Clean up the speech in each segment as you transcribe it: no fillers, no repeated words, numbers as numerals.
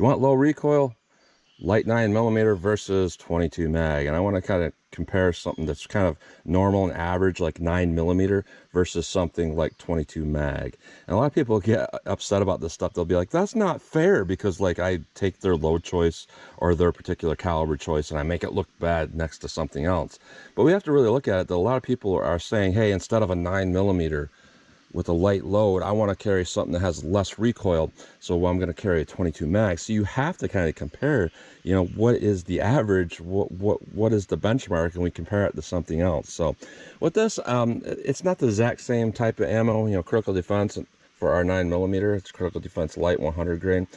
You want low recoil? Light 9mm versus 22 mag, and I want to kind of compare something that's kind of normal and average like 9mm versus something like 22 mag. And a lot of people get upset about this stuff. They'll be like, that's not fair, because like I take their load choice or their particular caliber choice and I make it look bad next to something else. But we have to really look at it that a lot of people are saying, hey, instead of a 9mm with a light load, I want to carry something that has less recoil, so I'm going to carry a 22 mag. So you have to kind of compare, you know, what is the average, what is the benchmark, and we compare it to something else. So with this, it's not the exact same type of ammo. You know, Critical Defense for our 9mm, it's Critical Defense Light 100 grain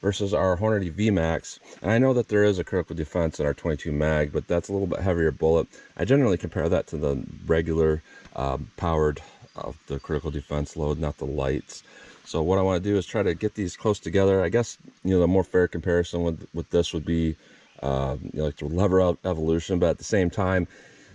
versus our Hornady VMAX. And I know that there is a Critical Defense in our 22 mag, but that's a little bit heavier bullet. I generally compare that to the regular powered of the Critical Defense load, not the lights. So what I want to do is try to get these close together. I guess, you know, the more fair comparison with this would be you know, like the lever evolution, but at the same time,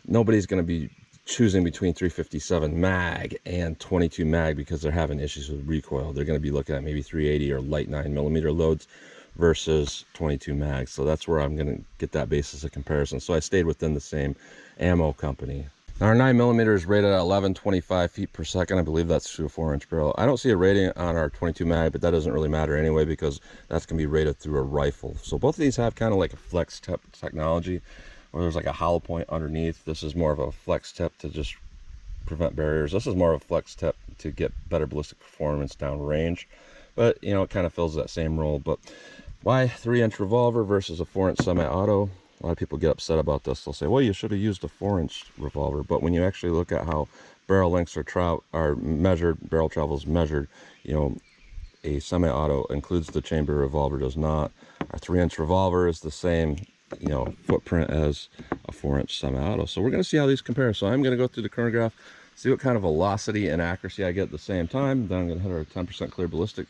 nobody's going to be choosing between 357 mag and 22 mag because they're having issues with recoil. They're going to be looking at maybe 380 or light 9mm loads versus 22 mag. So that's where I'm going to get that basis of comparison. So I stayed within the same ammo company. Now our 9mm is rated at 1125 feet per second. I believe that's through a 4-inch barrel. I don't see a rating on our 22 mag, but that doesn't really matter anyway because that's going to be rated through a rifle. So both of these have kind of like a flex tip technology where there's like a hollow point underneath. This is more of a flex tip to just prevent barriers. This is more of a flex tip to get better ballistic performance down range. But, you know, it kind of fills that same role. But why 3-inch revolver versus a 4-inch semi-auto? A lot of people get upset about this. They'll say, well, you should have used a 4-inch revolver. But when you actually look at how barrel lengths are measured, barrel travel is measured, you know, a semi-auto includes the chamber, revolver does not. Our 3-inch revolver is the same, you know, footprint as a 4-inch semi-auto. So we're going to see how these compare. So I'm going to go through the chronograph, see what kind of velocity and accuracy I get at the same time. Then I'm going to hit our 10% clear ballistic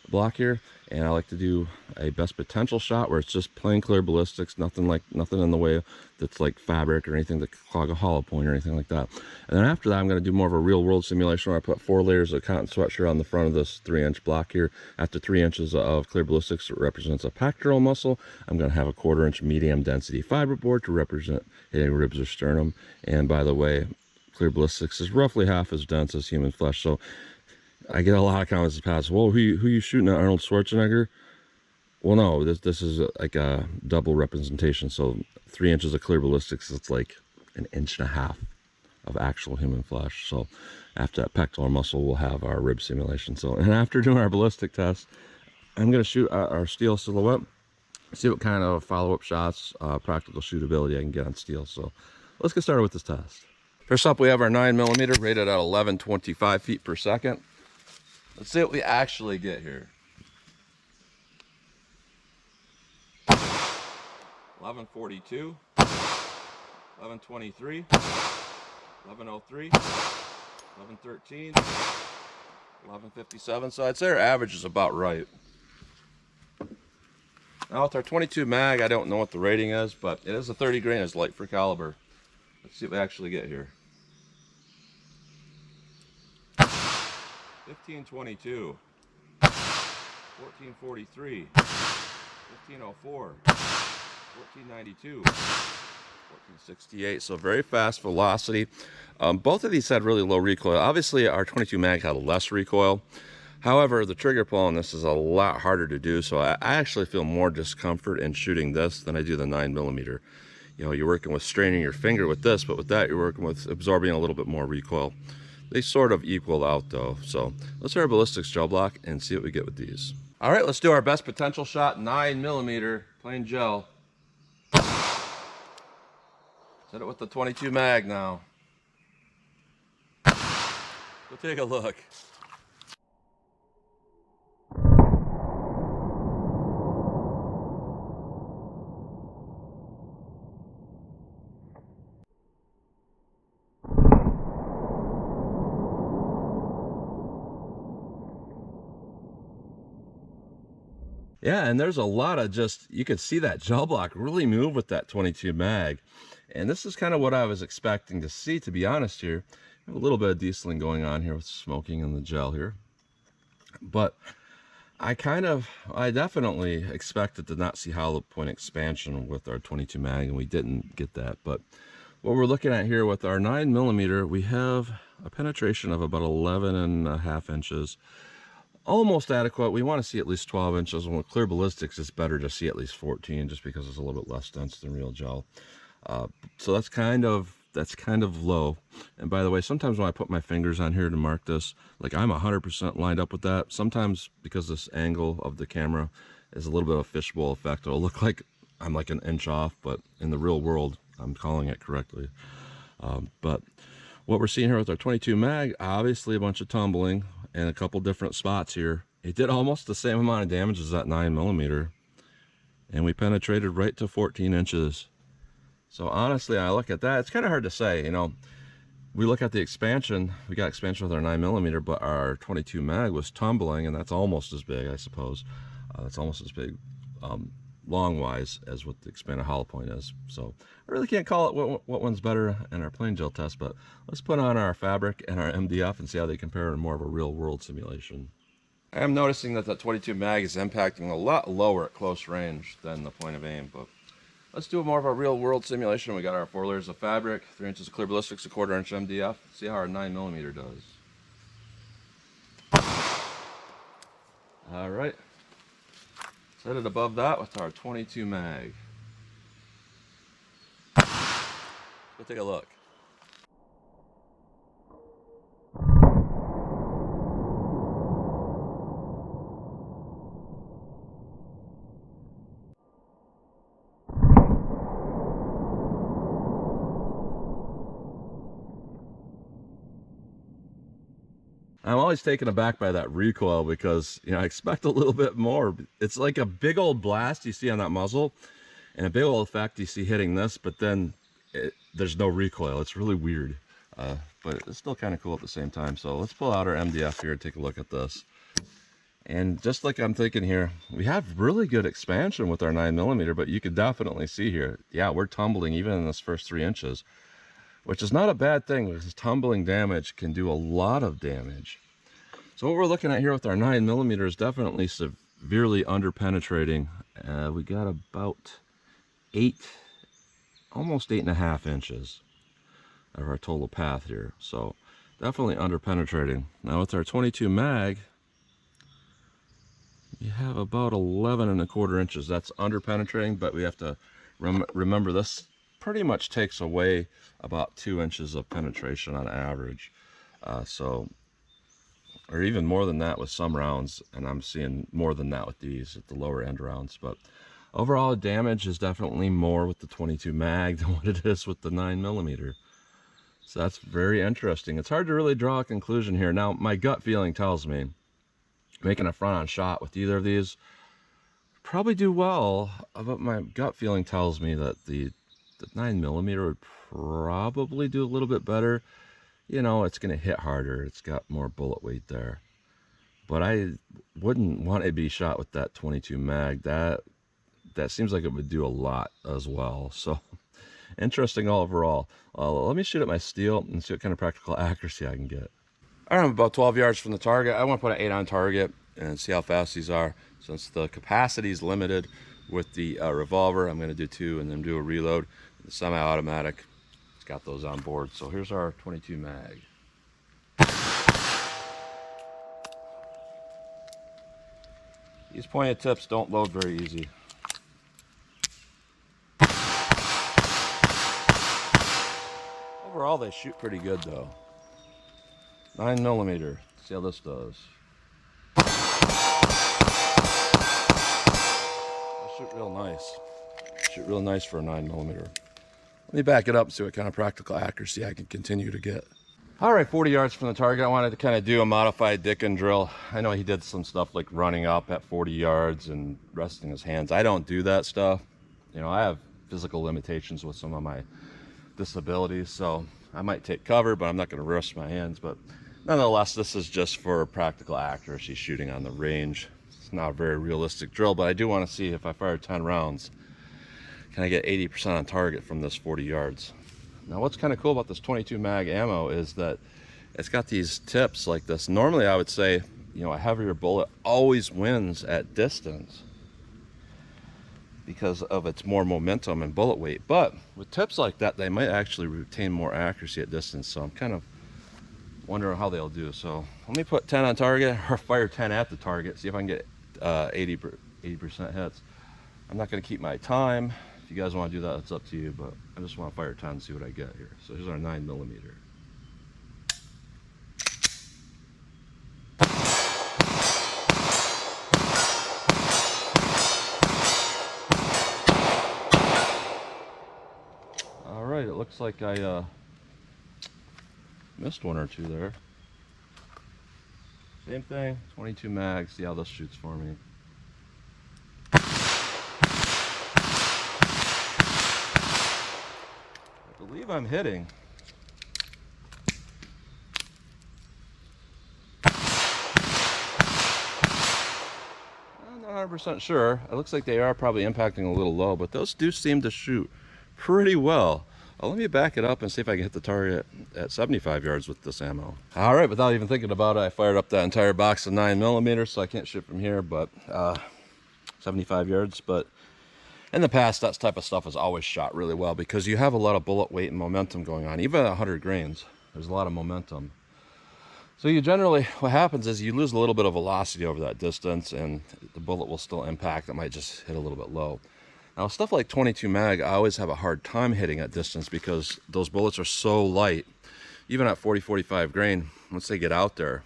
block here, and I like to do a best potential shot where it's just plain clear ballistics, nothing in the way that's like fabric or anything that could clog a hollow point or anything like that. And then after that, I'm going to do more of a real world simulation where I put 4 layers of cotton sweatshirt on the front of this 3-inch block here. After 3 inches of clear ballistics, it represents a pectoral muscle. I'm going to have a 1/4-inch medium density fiberboard to represent hitting ribs or sternum. And by the way, clear ballistics is roughly half as dense as human flesh. So I get a lot of comments in the past, whoa, who you shooting at, Arnold Schwarzenegger? Well, no, this is like a double representation. So 3 inches of clear ballistics, it's like 1.5 inches of actual human flesh. So after that pectoral muscle, we'll have our rib simulation. So, and after doing our ballistic test, I'm going to shoot our steel silhouette, see what kind of follow-up shots, practical shootability I can get on steel. So let's get started with this test. First up, we have our 9mm rated at 1125 feet per second. Let's see what we actually get here. 1142, 1123, 1103, 1113, 1157. So I'd say our average is about right. Now with our 22 mag, I don't know what the rating is, but it is a 30 grain, it's light for caliber. Let's see what we actually get here. 1522, 1443, 1504, 1492, 1468. So very fast velocity. Both of these had really low recoil. Obviously our 22 mag had less recoil. However, the trigger pull on this is a lot harder to do, so I actually feel more discomfort in shooting this than I do the 9mm. You know, you're working with straining your finger with this, but with that you're working with absorbing a little bit more recoil. They sort of equal out though. So let's try our ballistics gel block and see what we get with these. All right, let's do our best potential shot, 9mm, plain gel. Hit it with the 22 mag now. Go take a look. Yeah, and there's a lot of just, you could see that gel block really move with that 22 mag. And this is kind of what I was expecting to see, to be honest here. A little bit of dieseling going on here with smoking in the gel here. But I definitely expected to not see hollow point expansion with our 22 mag, and we didn't get that. But what we're looking at here with our 9mm, we have a penetration of about 11.5 inches. Almost adequate. We want to see at least 12 inches. And with clear ballistics, it's better to see at least 14, just because it's a little bit less dense than real gel. So that's kind of low. And by the way, sometimes when I put my fingers on here to mark this, like I'm 100% lined up with that. Sometimes because this angle of the camera is a little bit of a fishbowl effect, it'll look like I'm like an inch off, but in the real world, I'm calling it correctly. But what we're seeing here with our 22 mag, obviously a bunch of tumbling and a couple different spots here. It did almost the same amount of damage as that 9mm, and we penetrated right to 14 inches. So honestly, I look at that, it's kind of hard to say, you know. We look at the expansion, we got expansion with our 9mm, but our 22 mag was tumbling, and that's almost as big, I suppose. That's almost as big long-wise as what the expanded hollow point is. So I really can't call it what one's better in our plain gel test, but let's put on our fabric and our MDF and see how they compare in more of a real-world simulation. I am noticing that 22 mag is impacting a lot lower at close range than the point of aim, but let's do more of a real-world simulation. We got our 4 layers of fabric, 3 inches of clear ballistics, a 1/4 inch MDF. See how our 9mm does. All right, set it above that with our 22 mag. Let's take a look. I'm always taken aback by that recoil because, you know, I expect a little bit more. It's like a big old blast you see on that muzzle and a big old effect you see hitting this, but then there's no recoil. It's really weird, but it's still kind of cool at the same time. So let's pull out our MDF here and take a look at this. And just like I'm thinking here, we have really good expansion with our 9mm, but you could definitely see here, yeah, we're tumbling even in this first 3 inches. Which is not a bad thing, because tumbling damage can do a lot of damage. So what we're looking at here with our 9mm is definitely severely under-penetrating. We got about almost 8.5 inches of our total path here. So definitely under-penetrating. Now with our 22 mag, you have about 11.25 inches. That's under-penetrating, but we have to remember this pretty much takes away about 2 inches of penetration on average. Or even more than that with some rounds, and I'm seeing more than that with these at the lower end rounds. But overall damage is definitely more with the 22 mag than what it is with the 9mm. So that's very interesting. It's hard to really draw a conclusion here. Now, my gut feeling tells me making a front-on shot with either of these probably do well, but my gut feeling tells me that the 9mm would probably do a little bit better. You know, it's going to hit harder. It's got more bullet weight there. But I wouldn't want to be shot with that 22 mag. That seems like it would do a lot as well. So interesting overall. Let me shoot at my steel and see what kind of practical accuracy I can get. I'm about 12 yards from the target. I want to put an 8 on target and see how fast these are. Since the capacity is limited with the revolver, I'm going to do 2 and then do a reload. The semi-automatic, it's got those on board. So here's our 22 mag. These pointed tips don't load very easy. Overall, they shoot pretty good though. 9mm. See how this does. They shoot real nice. Shoot real nice for a 9mm. Let me back it up and see what kind of practical accuracy I can continue to get. All right, 40 yards from the target, I wanted to kind of do a modified Dickin drill. I know he did some stuff like running up at 40 yards and resting his hands. I don't do that stuff. You know, I have physical limitations with some of my disabilities, so I might take cover, but I'm not going to rest my hands. But nonetheless, this is just for practical accuracy shooting on the range. It's not a very realistic drill, but I do want to see if I fire 10 rounds, can I get 80% on target from this 40 yards. Now what's kind of cool about this 22 mag ammo is that it's got these tips like this. Normally I would say you know, a heavier bullet always wins at distance because of its more momentum and bullet weight. But with tips like that, they might actually retain more accuracy at distance. So I'm kind of wondering how they'll do. So let me put 10 on target, or fire 10 at the target, see if I can get 80% hits. I'm not going to keep my time. If you guys want to do that, it's up to you, but I just want to fire 10 and see what I get here. So here's our 9mm. All right, it looks like I missed one or two there. Same thing, 22 mag, see how this shoots for me. I believe I'm hitting. I'm not 100% sure. It looks like they are probably impacting a little low, but those do seem to shoot pretty well. Let me back it up and see if I can hit the target at 75 yards with this ammo. All right, without even thinking about it, I fired up that entire box of 9mm, so I can't shoot from here, but 75 yards. But in the past, that type of stuff has always shot really well because you have a lot of bullet weight and momentum going on. Even at 100 grains, there's a lot of momentum. So you generally, what happens is you lose a little bit of velocity over that distance, and the bullet will still impact. It might just hit a little bit low. Now, stuff like 22 mag, I always have a hard time hitting at distance because those bullets are so light. Even at 40-45 grain, once they get out there,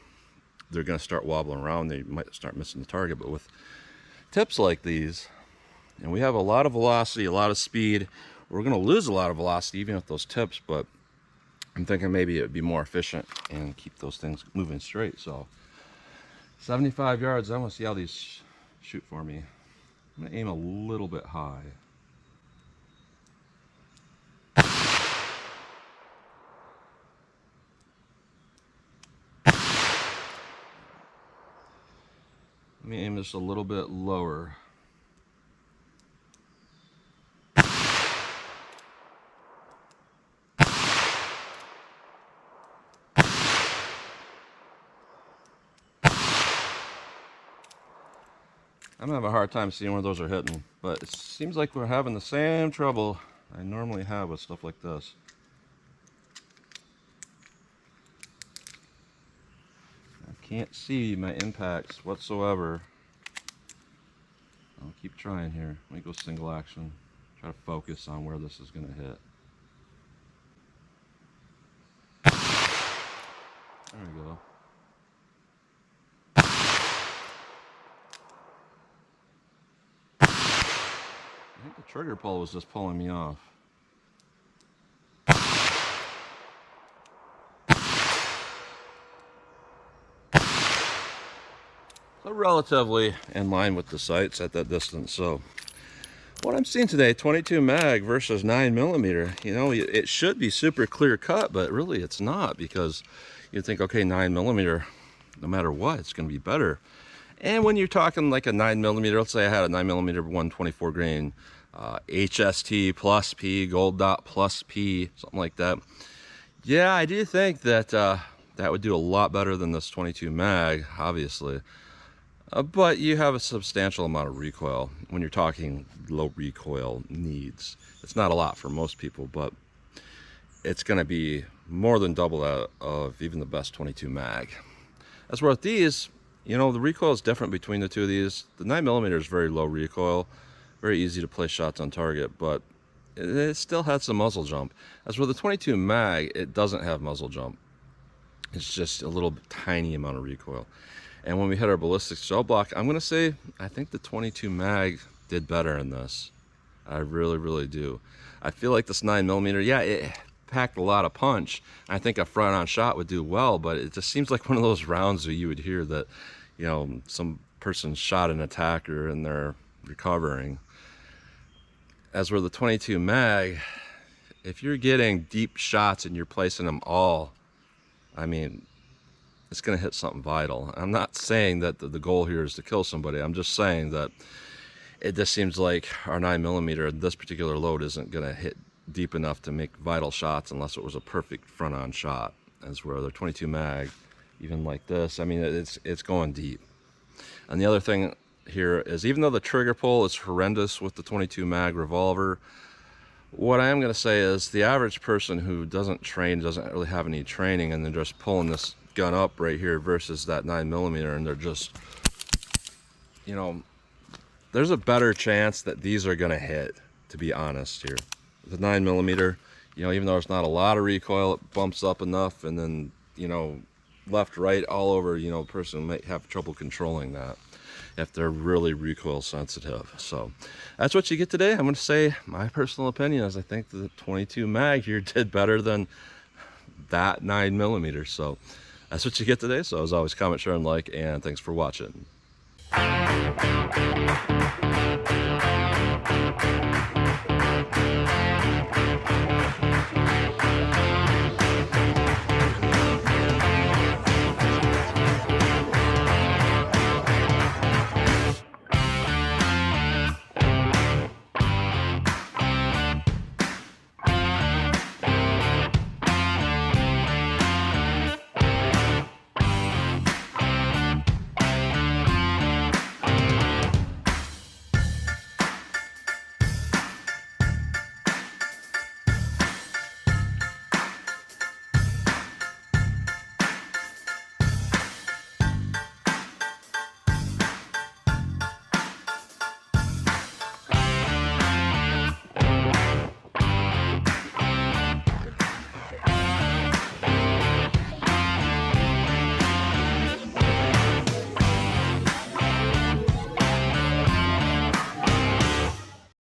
they're going to start wobbling around. They might start missing the target. But with tips like these, and we have a lot of velocity, a lot of speed, we're going to lose a lot of velocity even with those tips, but I'm thinking maybe it would be more efficient and keep those things moving straight. So 75 yards, I want to see how these shoot for me. I'm going to aim a little bit high. Let me aim this a little bit lower. I'm having a hard time seeing where those are hitting, but it seems like we're having the same trouble I normally have with stuff like this. I can't see my impacts whatsoever. I'll keep trying here. Let me go single action. Try to focus on where this is going to hit. There we go. I think the trigger pull was just pulling me off. So relatively in line with the sights at that distance. So what I'm seeing today, 22 mag versus 9mm, you know, it should be super clear cut, but really it's not, because you think, okay, 9mm, no matter what, it's going to be better. And when you're talking like a 9mm, let's say I had a 9mm 124 grain HST plus P, gold dot plus P, something like that. Yeah, I do think that that would do a lot better than this 22 mag, obviously. But you have a substantial amount of recoil when you're talking low recoil needs. It's not a lot for most people, but it's going to be more than double that of even the best 22 mag. As well with these, you know, the recoil is different between the two of these. The 9mm is very low recoil, very easy to place shots on target, but it still has some muzzle jump. As for the 22 mag, it doesn't have muzzle jump. It's just a little tiny amount of recoil. And when we hit our ballistics gel block, I'm going to say I think the 22 mag did better in this. I really, really do. I feel like this 9mm, yeah, it packed a lot of punch. I think a front-on shot would do well, but it just seems like one of those rounds where you would hear that, you know, some person shot an attacker and they're recovering. As for the 22 mag, if you're getting deep shots and you're placing them all, I mean, it's going to hit something vital. I'm not saying that the goal here is to kill somebody. I'm just saying that it just seems like our 9mm, this particular load, isn't going to hit deep enough to make vital shots unless it was a perfect front-on shot. As where the 22 mag even like this. I mean, it's going deep. And the other thing here is, even though the trigger pull is horrendous with the 22 mag revolver, what I am going to say is the average person who doesn't train, doesn't really have any training, and they're just pulling this gun up right here versus that 9mm, and they're just, you know, there's a better chance that these are going to hit, to be honest here. The 9mm, you know, even though there's not a lot of recoil, it bumps up enough, and then, you know, left, right, all over, you know, a person might have trouble controlling that if they're really recoil sensitive. So that's what you get today. I'm going to say my personal opinion is I think the 22 mag here did better than that 9mm. So that's what you get today. So as always, comment, share, and like, and thanks for watching.